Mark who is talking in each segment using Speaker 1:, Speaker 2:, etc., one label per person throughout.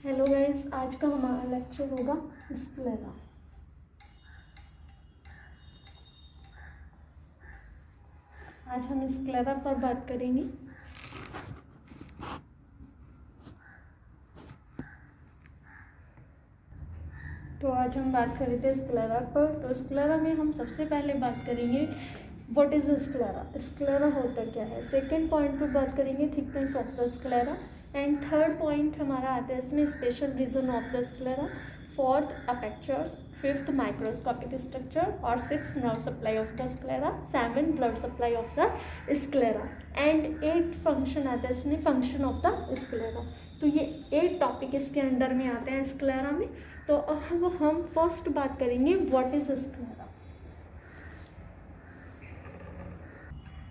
Speaker 1: Hello guys, आज का हमारा लेक्चर होगा स्क्लेरा। आज हम स्क्लेरा पर बात करेंगे। तो आज हम बात कर रहे थे स्क्लेरा पर। तो स्क्लेरा में हम सबसे पहले बात करेंगे व्हाट इज स्क्लेरा, स्क्लेरा होता क्या है। सेकेंड पॉइंट पर बात करेंगे thickness of the sclera. And third point हमारा आता है इसमें special region of the sclera. Fourth apertures, fifth microscopic structure और six nerve supply of the sclera, seven blood supply of the sclera and eight function आता है इसमें function of the sclera. तो ये 8 टॉपिक इसके अंडर में आते हैं स्क्लेरा में। तो अब हम फर्स्ट बात करेंगे व्हाट इज स्क्लेरा।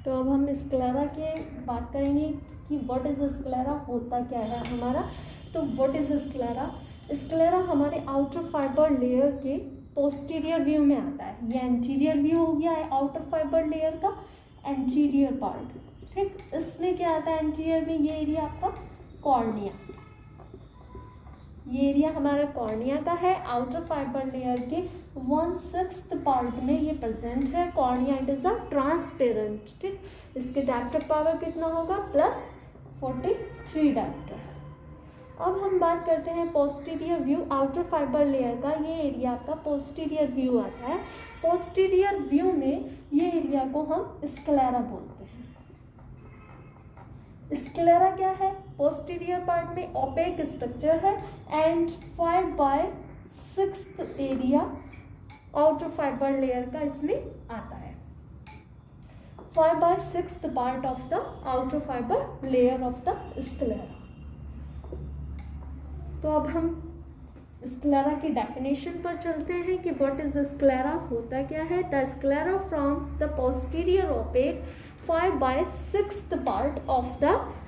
Speaker 1: तो अब हम स्क्लेरा के बात करेंगे कि व्हाट इज स्क्लेरा, होता क्या है हमारा। तो व्हाट इज स्क्लेरा, स्क्लेरा हमारे आउटर फाइबर लेयर के पोस्टीरियर व्यू में आता है। ये एंटीरियर व्यू हो गया है आउटर फाइबर लेयर का एंटीरियर पार्ट। ठीक, इसमें क्या आता है एंटीरियर में, ये एरिया आपका कॉर्निया, ये एरिया हमारा कॉर्निया का है। आउटर फाइबर लेयर के 1/6 पार्ट में ये प्रेजेंट है cornea. It is a transparent. ठीक, इसके डायरेक्टर पावर कितना होगा +43 डायरेक्टर। अब हम बात करते हैं posterior view outer fibre layer का। ये एरिया आपका पोस्टीरियर व्यू आता है। पोस्टीरियर व्यू में ये एरिया को हम स्क्लेरा बोलते हैं। स्क्लेरा क्या है, पोस्टीरियर पार्ट में ओपेक स्ट्रक्चर है and 5/6 area outer fibre layer का इसमें आता है। 5/6 part of the outer fibre layer of the sclera. तो अब हम स्क्लेरा की डेफिनेशन पर चलते हैं कि व्हाट इज स्क्लेरा, होता क्या है। The sclera from the posterior opaque 5/6 part of the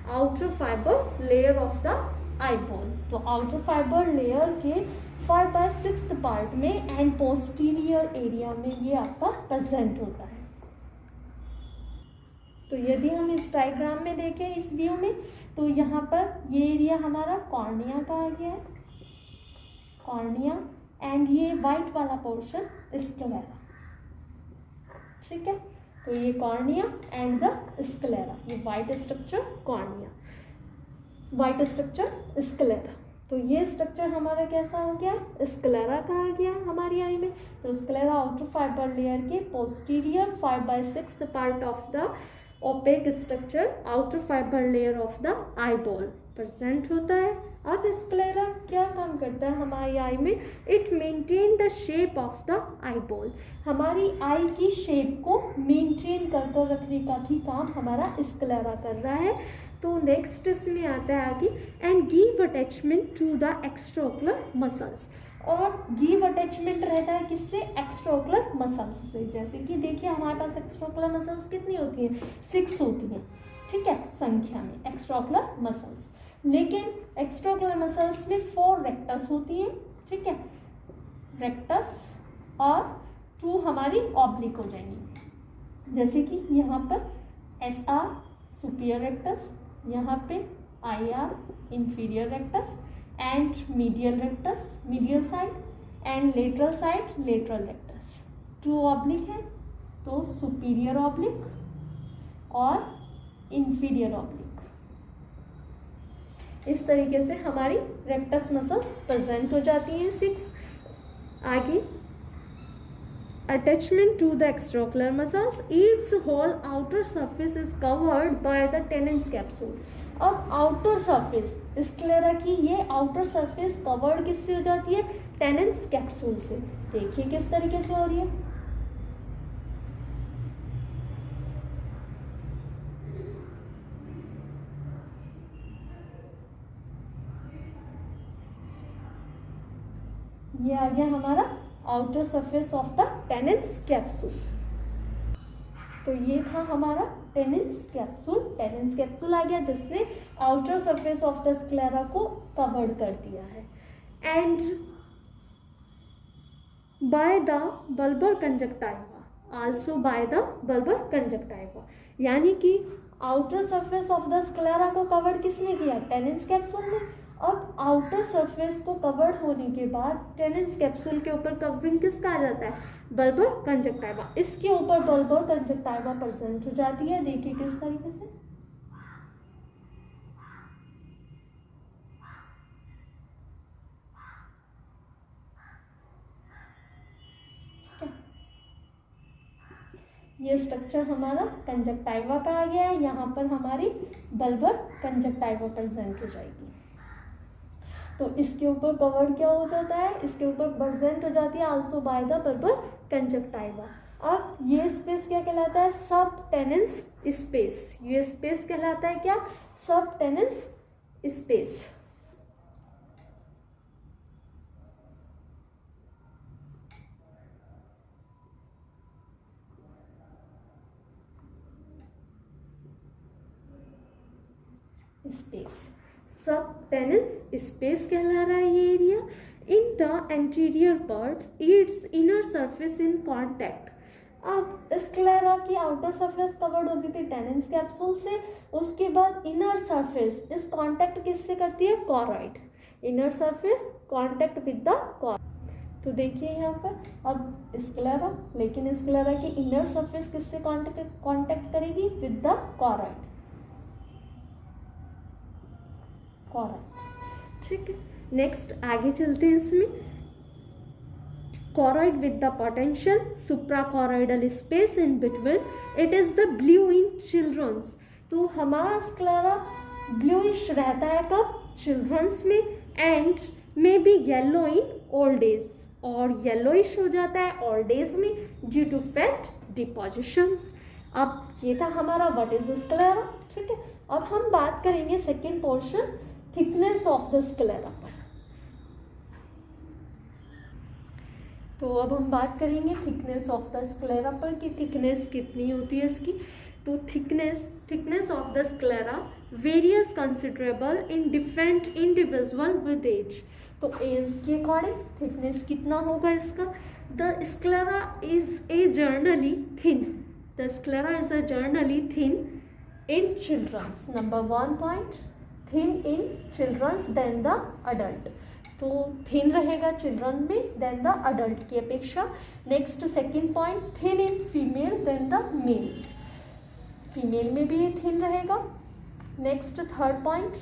Speaker 1: outer fibre layer of the eyeball. तो आउटर फाइबर लेयर के 5/6 पार्ट में एंड पोस्टीरियर एरिया में ये आपका प्रेजेंट होता है। तो यदि हम इस डायग्राम में देखें इस व्यू में, तो यहाँ पर ये एरिया हमारा कॉर्निया का आ गया है, कॉर्निया, एंड ये वाइट वाला पोर्शन स्क्लेरा। ठीक है, तो ये कॉर्निया एंड द स्क्लेरा, ये white structure cornea, white structure sclera. तो ये स्ट्रक्चर हमारा कैसा हो गया, स्क्लेरा का आ गया हमारी आई में। तो स्क्लेरा आउटर फाइबर लेयर के posterior 5/6 part of the OPEC structure outer fibre layer of the eyeball present होता है। अब स्क्लेरा क्या काम करता है हमारी आई में, it maintain the shape of the eyeball. हमारी आई की शेप को मेंटेन कर रखने का भी काम हमारा स्क्लेरा कर रहा है। तो नेक्स्ट इसमें आता है आगे and give attachment to the extraocular muscles. और गिव अटैचमेंट रहता है किससे, एक्स्ट्राओकुलर मसल्स से। जैसे कि देखिए हमारे पास एक्स्ट्राओकुलर मसल्स कितनी होती हैं, 6 होती हैं। ठीक है, संख्या में एक्स्ट्राओकुलर मसल्स। लेकिन एक्स्ट्राओकुलर मसल्स में 4 रेक्टस होती हैं। ठीक है, रेक्टस और 2 हमारी ऑब्लिक हो जाएंगी। जैसे कि यहाँ पर SR सुपीरियर रेक्टस, यहाँ पे IR inferior rectus and medial rectus medial side and lateral side lateral rectus. 2 oblique है तो सुपीरियर ऑब्लिक और इंफीरियर ऑब्लिक। इस तरीके से हमारी रेक्टस मसल्स प्रेजेंट हो जाती हैं 6। आगे attachment to the extraocular muscles, its whole outer surface is covered by the Tenon's capsule। अब आउटर सरफेस स्क्लेरा की ये आउटर सरफेस कवर्ड किससे हो जाती है, टेनेंस कैप्सूल से। देखिए किस तरीके से हो रही है। ये आ गया हमारा outer surface of the Tenon's capsule. तो ये था हमारा टेनेंस कैप्सूल। टेनेंस कैप्सूल आ गया जिसने outer surface of the sclera को कवर्ड कर दिया है। And by the bulbar conjunctiva, also by the bulbar conjunctiva, यानी कि outer surface of the sclera को कवर्ड किसने किया, टेनेंस कैप्सूल ने। अब आउटर सरफेस को कवर्ड होने के बाद टेनेंस कैप्सूल के ऊपर कवरिंग किसका आ जाता है, बल्बर कंजक्टाइवा। इसके ऊपर बल्बर कंजक्टाइवा प्रेजेंट हो जाती है। देखिए किस तरीके से, ये स्ट्रक्चर हमारा कंजक्टाइवा का आ गया है। यहाँ पर हमारी बल्बर कंजक्टाइवा प्रेजेंट हो जाएगी। तो इसके ऊपर कवर्ड क्या हो जाता है, इसके ऊपर प्रेजेंट हो जाती है also by the bulbar conjunctiva. अब ये स्पेस क्या कहलाता है, सब टेनेंस स्पेस। ये स्पेस कहलाता है क्या, सब टेनेंस स्पेस। स्पेस, सब टेनेंस स्पेस कहला रहा है ये area. In the anterior parts it's inner surface in contact. अब स्क्लेरा की आउटर सरफेस कवर्ड होती थी टेनेंस कैप्सूल से, उसके बाद इनर सरफेस इस कॉन्टैक्ट किससे करती है, choroid. Inner surface contact with the choroid. तो देखिए यहाँ पर अब स्क्लेरा, लेकिन स्क्लेरा की इनर सरफेस किससे कॉन्टैक्ट करेगी, विद द कॉरॉइड। कॉरॉइड, ठीक है। नेक्स्ट आगे चलते हैं इसमें। Choroid with the potential suprachoroidal space in between, it is the blue in childrens. तो हमारा स्क्लेरा ब्लूइश रहता है कब, चिल्ड्रंस में, and may be yellow in old age, और येलोइश हो जाता है ओल्ड एज में ड्यू टू फैट डिपोजिशंस। अब ये था हमारा व्हाट इज स्क्लेरा, ठीक है। अब हम बात करेंगे second portion, thickness of the sclera पर। तो अब हम बात करेंगे थिकनेस ऑफ द स्क्लेरा पर कि थिकनेस कितनी होती है इसकी। तो thickness of the sclera varies considerable in different individual with age. तो एज के अकॉर्डिंग थिकनेस कितना होगा इसका। The sclera is a generally thin, the sclera is a generally thin in children's, number 1 point, thin in children's than the adult। तो thin रहेगा children में then the adult की अपेक्षा। Next second point, thin in female than the males, female में भी ये thin रहेगा। Next third point,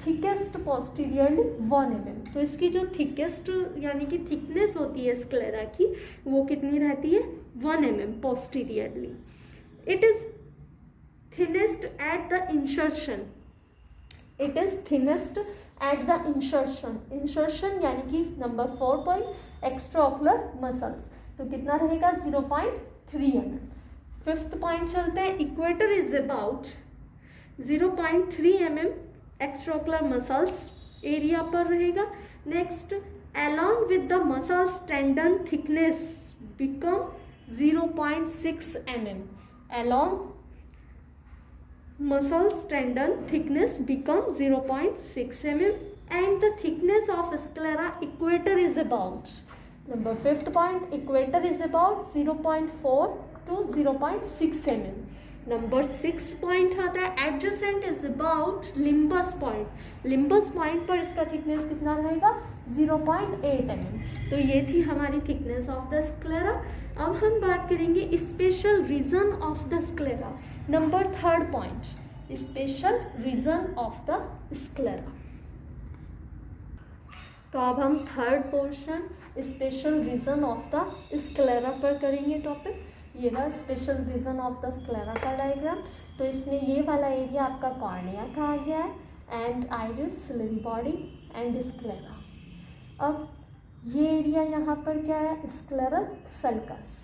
Speaker 1: thickest posteriorly 1 mm। तो इसकी जो थिकेस्ट यानी कि थिकनेस होती है स्क्लेरा की, वो कितनी रहती है, 1 mm posteriorly. It is thinnest at the insertion, it is thinnest at the insertion यानी कि नंबर 4 पॉइंट एक्स्ट्राओकुलर मसल्स। तो कितना रहेगा, 0.3 mm। फिफ्थ पॉइंट चलते हैं, equator is about 0.3 mm extraocular muscles area पर रहेगा। Next, along with the muscles tendon thickness become 0.6 mm, along muscles tendon thickness become 0.6 mm and the thickness of sclera equator is about, number 5th point, equator is about 0.4 to 0.6 mm। Number 6 point आता है adjacent is about limbus point, limbus point पर इसका thickness कितना रहेगा, 0.8 mm। तो ये थी हमारी थिकनेस ऑफ द स्क्लेरा। अब हम बात करेंगे special region of the sclera, number 3rd point, special region of the sclera. तो अब हम third portion special region of the sclera पर करेंगे टॉपिक। ये रहा special region of the sclera का डायग्राम। तो इसमें ये वाला एरिया आपका कॉर्निया का आ गया है and iris, ciliary body and sclera. अब ये एरिया यहाँ पर क्या है, स्क्लेरल सल्कस,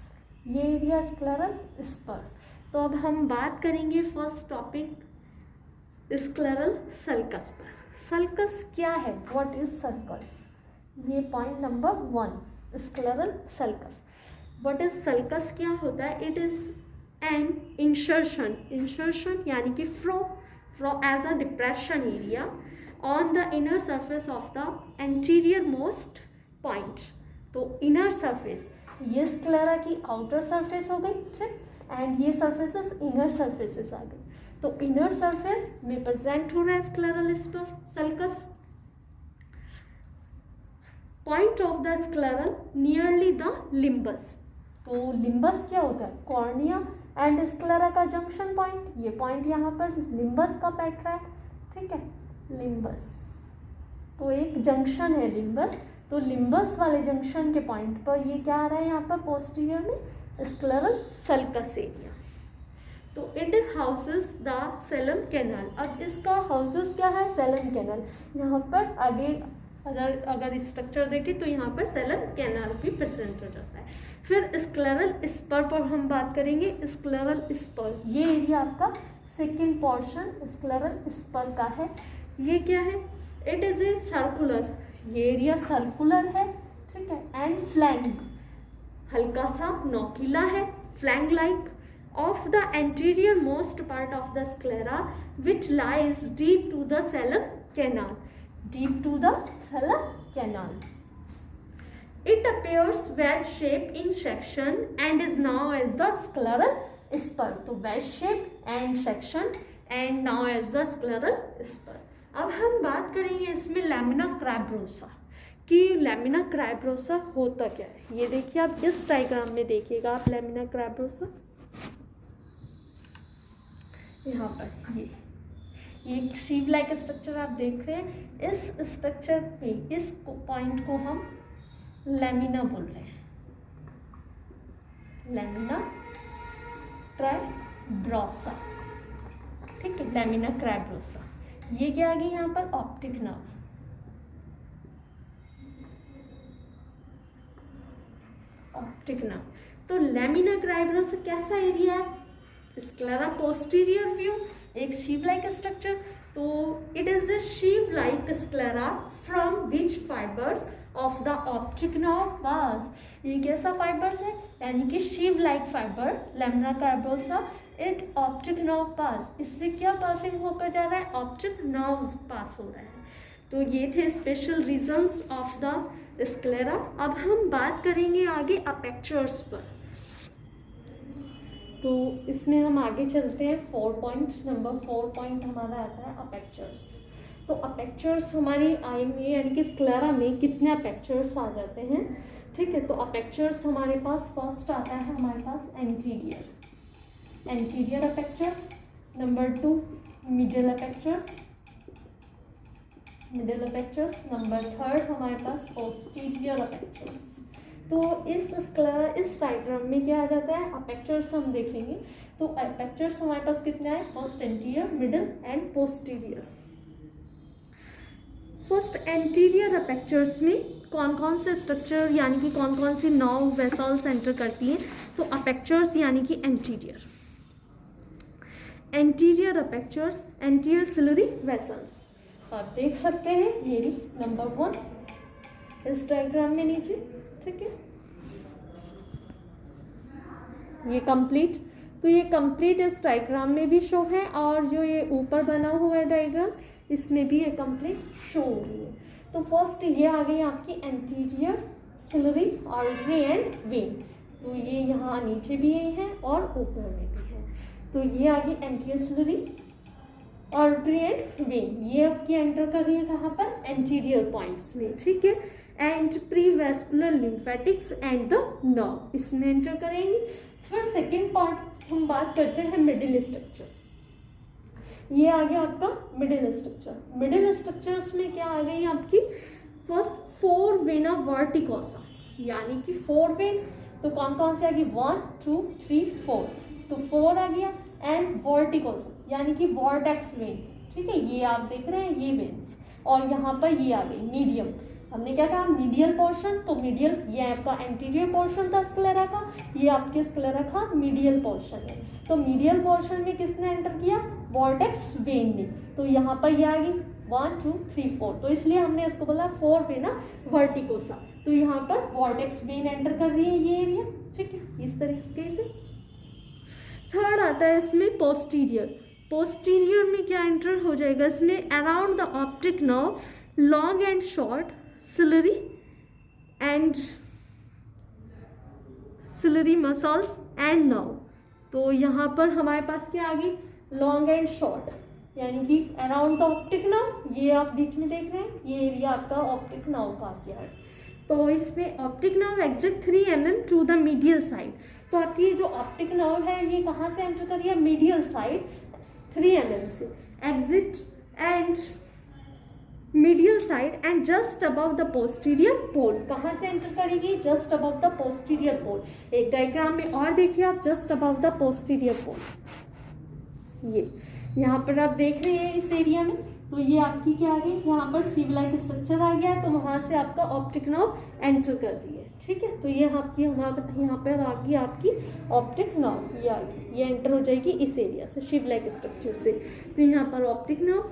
Speaker 1: ये एरिया स्क्लेरल स्पर। तो अब हम बात करेंगे फर्स्ट टॉपिक स्क्लेरल सल्कस पर। सल्कस क्या है, व्हाट इज सल्कस, ये point number 1, scleral sulcus. What is sulcus क्या होता है, it is an insertion, insertion यानी कि furrow as a depression area on the inner surface of the anterior most point. तो इनर सर्फेस, ये sclera की outer surface हो गई, ठीक, एंड ये सर्फेसेस इनर सर्फेसेस आ गई। तो इनर सरफेस में प्रेजेंट हो रहा है scleral spur sulcus, point of the scleral nearly the limbus. तो लिम्बस क्या होता है, कॉर्निया एंड स्क्लेरा का जंक्शन पॉइंट। ये पॉइंट यहाँ पर लिम्बस का बैठ रहा है, ठीक है, लिम्बस। तो एक जंक्शन है लिम्बस, तो लिम्बस वाले जंक्शन के पॉइंट पर ये क्या आ रहा है यहाँ पर पोस्टीरियर में, स्क्लेरल सल्कस एरिया। तो it houses the Salem canal. अब इसका हाउसेस क्या है, सेलम कैनाल। यहाँ पर आगे अगर स्ट्रक्चर देखें तो यहाँ पर सेलम कैनाल भी प्रेजेंट हो जाता है। फिर स्क्लेरल स्पर पर हम बात करेंगे। स्क्लेरल स्पर, ये एरिया आपका सेकेंड पोर्शन स्क्लेरल स्पर का है। ये क्या है, इट इज ए सर्कुलर, ये एरिया सर्कुलर है, ठीक है, एंड फ्लैंक हल्का सा नोकीला है, flank like of the anterior most part of the sclera which lies deep to the cellum canal, deep to the cellum canal. It appears wedge shaped in section and is now as the scleral spur. तो wedge shaped and section and now as the scleral spur. अब हम बात करेंगे इसमें lamina क्रैब्रोसा कि lamina क्रैब्रोसा होता क्या है। ये देखिए आप इस डायग्राम में देखिएगा आप लैमिना क्रैब्रोसा, यहाँ पर ये एक शीव लाइक स्ट्रक्चर आप देख रहे हैं। इस स्ट्रक्चर पे इस पॉइंट को हम लैमिना बोल रहे हैं, लैमिना क्रैब्रोसा, ठीक है, लैमिना क्रैब्रोसा। ये क्या आ गई यहाँ पर, ऑप्टिक नर्व, ऑप्टिक नर्व। तो लैमिना क्रैब्रोसा कैसा एरिया है, स्क्लेरा पोस्टीरियर व्यू, एक शीव लाइक स्ट्रक्चर। तो it is a sieve like sclera from which fibres of the optic nerve pass. ये कैसा फाइबर्स है, यानी कि sieve like fibre lamina cribrosa it optic nerve pass. इससे क्या पासिंग होकर जा रहा है, ऑप्टिक नर्व पास हो रहा है। तो ये थे special reasons of the sclera. अब हम बात करेंगे आगे अपेक्चर्स पर। तो इसमें हम आगे चलते हैं 4 पॉइंट, नंबर 4 पॉइंट हमारा आता है अपेक्चर्स। तो अपेक्चर्स हमारी आई में यानी कि स्क्लेरा में कितने अपेक्चर्स आ जाते हैं, ठीक है। तो अपेक्चर्स हमारे पास फर्स्ट आता है हमारे पास anterior, anterior apertures. Number 2 middle apertures, middle apertures. Number 3 हमारे पास पोस्टीरियर अपेक्चर्स। तो इस स्क्लेरा इस डायग्राम में क्या आ जाता है, अपेक्चर्स हम देखेंगे। तो अपेक्चर्स हमारे पास कितने हैं, first anterior, middle and posterior. First anterior apertures में कौन कौन से स्ट्रक्चर यानी कि कौन कौन सी नर्व वेसल्स एंटर करती हैं। तो अपेक्चर्स यानी कि anterior, anterior apertures, anterior ciliary vessels आप देख सकते हैं। ये रही नंबर 1 इस डायग्राम में नीचे, ठीक है, ये कंप्लीट। तो ये कंप्लीट इस डायग्राम में भी शो है और जो ये ऊपर बना हुआ है डायग्राम इसमें भी ये कंप्लीट शो हो रही है। तो फर्स्ट ये आ गई आपकी anterior ciliary artery and vein. तो ये यहाँ नीचे भी ये है और ऊपर में भी है। तो ये आ गई anterior ciliary artery and vein. ये आपकी एंटर कर रही है कहाँ पर, एंटीरियर पॉइंट्स में, ठीक है। And perivascular lymphatics and the nerve इसमें एंटर करेंगी। फिर सेकेंड पार्ट हम बात करते हैं मिडिल स्ट्रक्चर। ये आ गया आपका मिडिल स्ट्रक्चर। मिडिल स्ट्रक्चर्स में क्या आ गई आपकी, फर्स्ट 4 वेना वर्टिकोसा, यानी कि 4 वेन। तो कौन कौन से आ गई, 1 2 3 4। तो 4 आ गया एंड वर्टिकोसा यानी कि वर्टेक्स वेन, ठीक है, ये आप देख रहे हैं ये वेन्स। और यहाँ पर ये आ गई मीडियम, हमने क्या कहा मीडियल पोर्शन। तो मीडियल ये आपका एंटीरियर पोर्शन था स्क्लेरा का, ये आपके स्क्लेरा का मीडियल पोर्शन है। तो मीडियल पोर्शन में किसने एंटर किया, वॉर्टेक्स वेन ने। तो यहाँ पर ये आ गई 1 2 3 4। तो इसलिए हमने इसको बोला 4 वेना वर्टिकोसा। तो यहाँ पर वॉर्टेक्स वेन एंटर कर रही है ये एरिया, ठीक है, इस तरीके से। थर्ड आता है इसमें पोस्टीरियर। पोस्टीरियर में क्या एंटर हो जाएगा इसमें, around the optic nerve long and short ciliary and ciliary muscles and nerve. तो यहाँ पर हमारे पास क्या आ गई, लॉन्ग एंड शॉर्ट यानी कि अराउंड द ऑप्टिक नर्व। ये आप बीच में देख रहे हैं ये एरिया आपका ऑप्टिक नर्व का आ गया है। तो इसमें optic nerve exit 3 mm to the medial side. तो आपकी जो ऑप्टिक नर्व है ये कहाँ से एंटर कर रही है, मीडियल साइड 3 mm से exit and medial side and just above the posterior pole. कहाँ से एंटर करेगी, just above the posterior pole. एक डायग्राम में और देखिए आप, just above the posterior pole, ये यहाँ पर आप देख रहे हैं इस एरिया में। तो ये आपकी क्या आ गई, यहाँ पर सीव लाइक स्ट्रक्चर आ गया, तो वहाँ से आपका ऑप्टिक नर्व एंटर कर रही है, ठीक है। तो ये आपकी यहाँ पर आ गई आपकी ऑप्टिक नर्व, ये आ गई, ये एंटर हो जाएगी इस एरिया से, शिव लाइक स्ट्रक्चर से। तो यहाँ पर ऑप्टिक नर्व,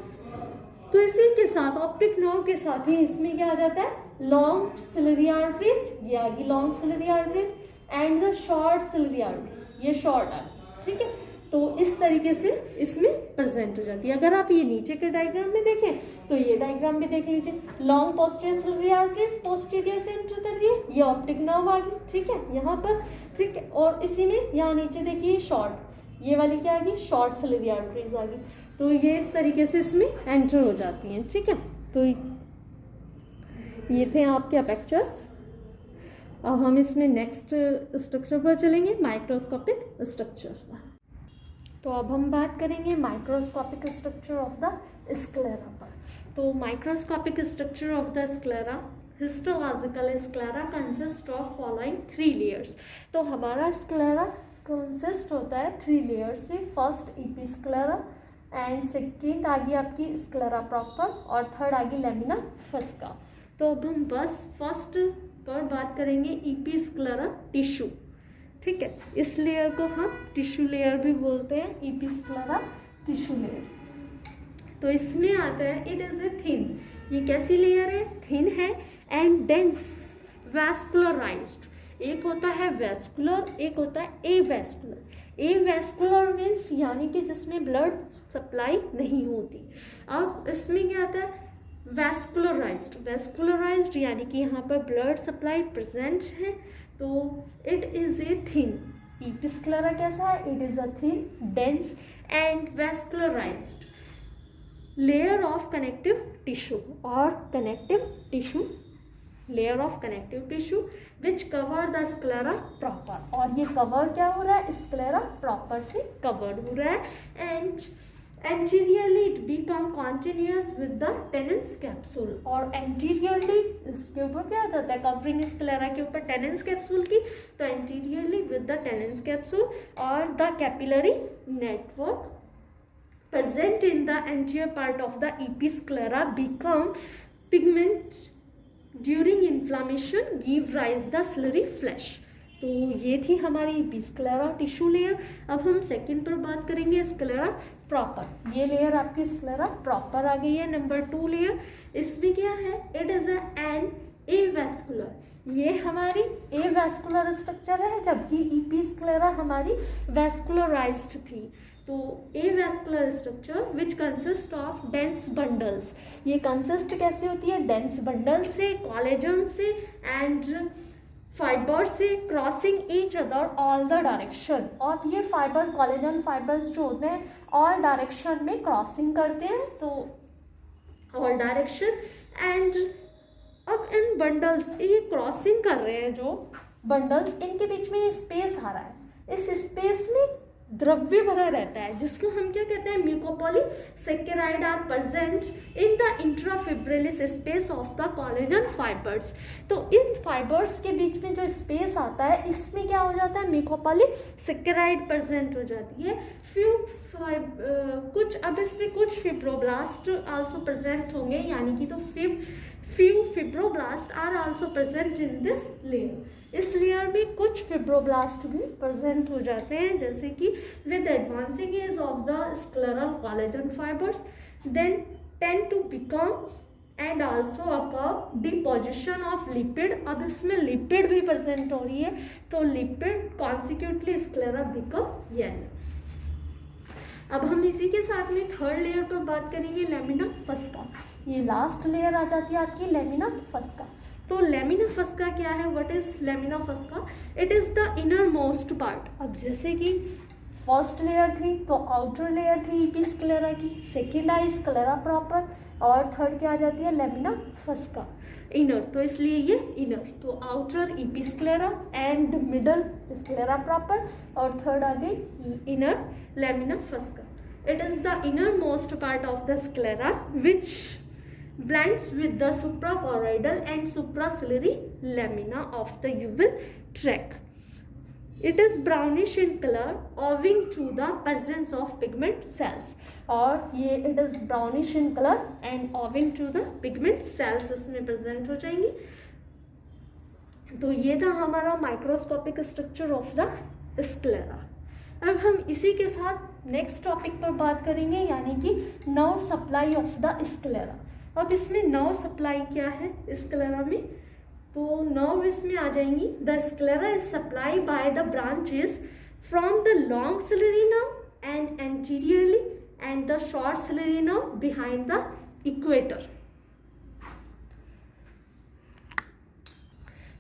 Speaker 1: तो इसी के साथ ऑप्टिक नर्व के साथ ही इसमें क्या आ जाता है, लॉन्ग सिलरी आर्टरीज, ये आ गई long ciliary arteries and the short ciliary artery, ये शॉर्ट आ गई, ठीक है। तो इस तरीके से इसमें प्रेजेंट हो जाती है। अगर आप ये नीचे के डायग्राम में देखें तो ये डायग्राम भी देख लीजिए, long posterior ciliary arteries posterior से एंटर कर रही है, ये ऑप्टिक नर्व आ गई, ठीक है, यहाँ पर, ठीक है। और इसी में यहाँ नीचे देखिए शॉर्ट, ये वाली क्या आ गई, शॉर्ट सिलरी आर्टरीज आ गई। तो ये इस तरीके से इसमें एंटर हो जाती हैं, ठीक है। तो ये थे आपके अपेक्चर्स। अब हम इसमें नेक्स्ट स्ट्रक्चर पर चलेंगे, माइक्रोस्कोपिक स्ट्रक्चर। तो अब हम बात करेंगे microscopic structure of the sclera पर। तो microscopic structure of the sclera, histological sclera consist of following 3 layers. तो हमारा स्क्लेरा कंसिस्ट होता है 3 लेयर से। फर्स्ट एपिस्क्लेरा एंड सेकेंड आ गई आपकी स्क्लेरा प्रॉपर और थर्ड आ गई लैमिना फस्का। तो अब हम बस फर्स्ट पर बात करेंगे एपिस्क्लेरा टिश्यू, ठीक है। इस लेयर को हम टिश्यू लेयर भी बोलते हैं, एपिस्क्लेरा टिश्यू लेयर। तो इसमें आता है, इट इज़ ए थिन, ये कैसी लेयर है, थिन है एंड डेंस वैस्कुलराइज्ड। एक होता है वैस्कुलर, एक होता है एवैस्कुलर। एवैस्कुलर मीन्स यानी कि जिसमें ब्लड सप्लाई नहीं होती। अब इसमें क्या आता है, वैस्कुलराइज्ड। वैस्कुलराइज्ड यानी कि यहाँ पर ब्लड सप्लाई प्रेजेंट है। तो it is a thin, episclera कैसा है, it is a thin dense and vascularised layer of connective tissue और connective tissue, layer of connective tissue which cover the sclera proper. और ये कवर क्या हो रहा है, स्क्लेरा प्रॉपर से कवर हो रहा है and anteriorly it become continuous with the Tenon's capsule। और anteriorly इसके ऊपर क्या आ जाता है, कवरिंग स्क्लेरा के ऊपर Tenon's capsule की, तो anteriorly with the Tenon's capsule और the capillary network present in the anterior part of the episclera become pigment during inflammation give rise the slurry flash। तो ये थी हमारी एपिस्क्लेरा टिश्यू लेयर। अब हम सेकंड पर बात करेंगे स्क्लेरा प्रॉपर। ये लेयर आपकी स्क्लेरा प्रॉपर आ गई है, नंबर 2 लेयर। इसमें क्या है, इट इज एन एवैस्कुलर, ये हमारी एवैस्कुलर स्ट्रक्चर है, जबकि एपिस्क्लेरा हमारी वैस्कुलराइज्ड थी। तो avascular structure which consist of dense bundles, ये कंसिस्ट कैसे होती है, डेंस बंडल से, कोलेजन से एंड फाइबर से, crossing each other all the direction. और ये फाइबर, कोलेजन फाइबर्स जो होते हैं ऑल डायरेक्शन में क्रॉसिंग करते हैं, तो ऑल डायरेक्शन एंड अब इन बंडल्स, ये क्रॉसिंग कर रहे हैं जो बंडल्स, इनके बीच में ये स्पेस आ रहा है, इस स्पेस में द्रव्य भरा रहता है जिसको हम क्या कहते हैं, mucopolysaccharide are present in the intrafibrillar space of the collagen fibres. तो इन फाइबर्स के बीच में जो स्पेस आता है इसमें क्या हो जाता है, म्यूकोपॉलीसेकेराइड प्रेजेंट हो जाती है। कुछ अब इसमें कुछ फिब्रोब्लास्ट आल्सो प्रेजेंट होंगे, यानी कि तो few fibroblasts are also present in this layer। इस लेयर में कुछ फिब्रोब्लास्ट भी प्रेजेंट हो जाते हैं, जैसे कि with advancing age of the scleral collagen fibers then tend to become and also occur deposition of lipid। अब इसमें लिपिड भी प्रेजेंट हो रही है, तो lipid consequently sclera become yellow। अब हम इसी के साथ में थर्ड लेयर पर बात करेंगे, लैमिना फस्का। ये लास्ट लेयर आ जाती है आपकी लैमिना फस्का। तो लैमिना फस्का क्या है, what is lamina fusca, it is the inner most part. अब जैसे कि फर्स्ट लेयर थी तो आउटर लेयर थी एपिस्क्लेरा की, सेकेंड आई स्क्लेरा प्रॉपर और थर्ड क्या आ जाती है, लेमिना फस्का, इनर, तो इसलिए ये इनर। तो outer episclera and middle sclera proper, और थर्ड आ गई inner lamina fusca. It is the inner most part of the sclera which blends with the suprachoroidal and supraciliary lamina of the uval tract. It is brownish in color owing to the presence of pigment cells, और ये it is brownish in color and owing to the pigment cells इसमें present हो जाएंगी। तो ये था हमारा microscopic structure of the sclera. अब हम इसी के साथ नेक्स्ट टॉपिक पर बात करेंगे, यानी कि nerve supply of the sclera. अब इसमें नर्व सप्लाई क्या है स्क्लेरा में, तो नर्व इसमें आ जाएंगी। The sclera is supply by the branches from the long ciliary nerve and anteriorly and the short ciliary nerve behind the equator.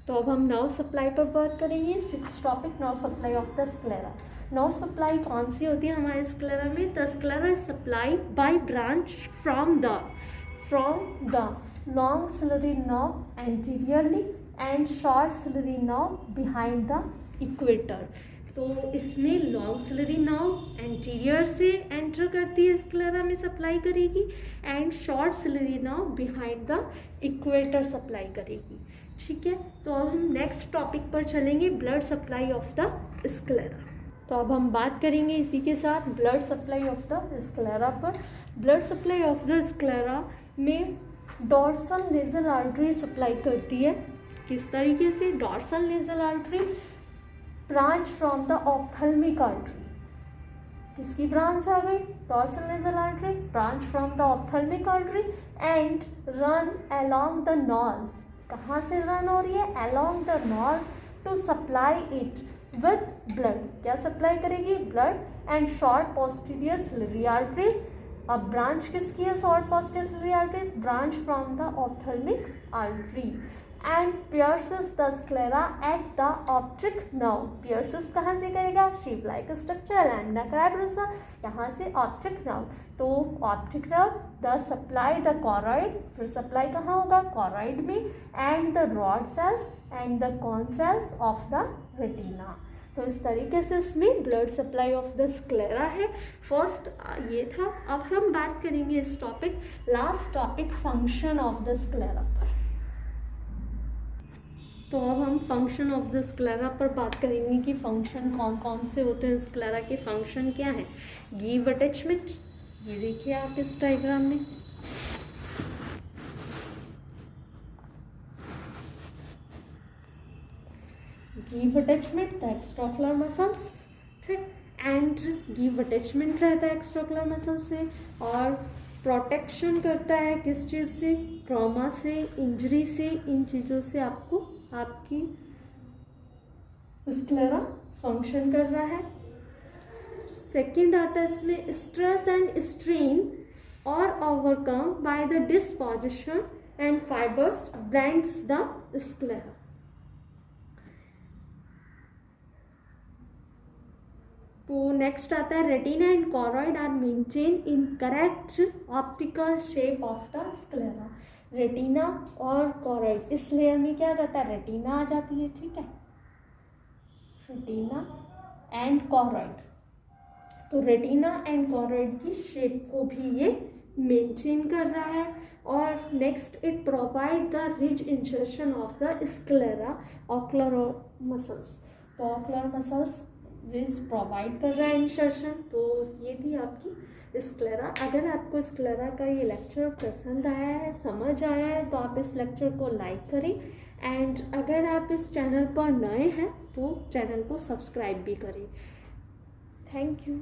Speaker 1: तो अब हम नर्व सप्लाई पर बात करेंगे। Six topic, nerve supply of the sclera. Nerve supply कौन सी होती है हमारे स्क्लेरा में? The sclera is supply by branch from the long ciliary nerve anteriorly and short ciliary nerve behind the equator। तो इसमें लॉन्ग सिलरी नर्व एंटीरियर से enter करती है, स्क्लेरा में सप्लाई करेगी, and short ciliary nerve behind the equator supply करेगी। ठीक है, तो अब हम नेक्स्ट टॉपिक पर चलेंगे, blood supply of the sclera. तो अब हम बात करेंगे इसी के साथ blood supply of the sclera पर। Blood supply of the sclera में डॉर्सल नेजल आर्टरी सप्लाई करती है। किस तरीके से? Dorsal nasal artery branch from the ophthalmic artery. किसकी ब्रांच आ गई? Dorsal nasal artery branch from the ophthalmic artery and run along the nose. कहाँ से रन हो रही है? Along the nose to supply it with blood. क्या supply करेगी? Blood and short posterior ciliary arteries. अब ब्रांच किसकी है? Short posterior ciliary arteries branch from the ophthalmic artery and pierces the sclera at the optic nerve. Pierces कहाँ से करेगा? Shape like structure lamina cribrosa, यहाँ से optic nerve. तो optic nerve the supply the choroid, फिर supply कहाँ होगा? Choroid में, and the rod cells and the cone cells of the retina. तो इस तरीके से इसमें blood supply of the sclera है। फर्स्ट ये था। अब हम बात करेंगे इस टॉपिक, last topic, function of the sclera पर। तो अब हम फंक्शन ऑफ द स्क्लेरा पर बात करेंगे कि फंक्शन कौन कौन से होते हैं। स्क्लेरा के फंक्शन क्या है? गिव अटैचमेंट, ये देखिए आप इस डायग्राम में, give attachment the extraocular muscles, ठीक, एंड गिव अटैचमेंट रहता है एक्स्ट्राओकुलर मसल्स से, और प्रोटेक्शन करता है किस चीज़ से? ट्रॉमा से, इंजरी से, इन चीज़ों से आपको आपकी स्क्लेरा फंक्शन कर रहा है। सेकंड आता है इसमें स्ट्रेस एंड स्ट्रेन और overcome by the disposition and fibres blends the sclera. तो नेक्स्ट आता है retina and choroid are maintain in correct optical shape of the sclera. Retina और कॉरॉइड, इस लेयर में क्या रहता है? रेटिना आ जाती है, ठीक है, रेटिना एंड कॉरॉइड। तो रेटिना एंड कॉरॉइड की शेप को भी ये मेंटेन कर रहा है। और next it provide the ridge insertion of the sclera ocular muscles. तो ऑक्युलर मसल्स रिज प्रोवाइड कर रहा है इंसर्शन। तो ये थी आपकी स्क्लेरा। अगर आपको स्क्लेरा का ये लेक्चर पसंद आया है, समझ आया है, तो आप इस लेक्चर को लाइक करें, एंड अगर आप इस चैनल पर नए हैं तो चैनल को सब्सक्राइब भी करें। Thank you.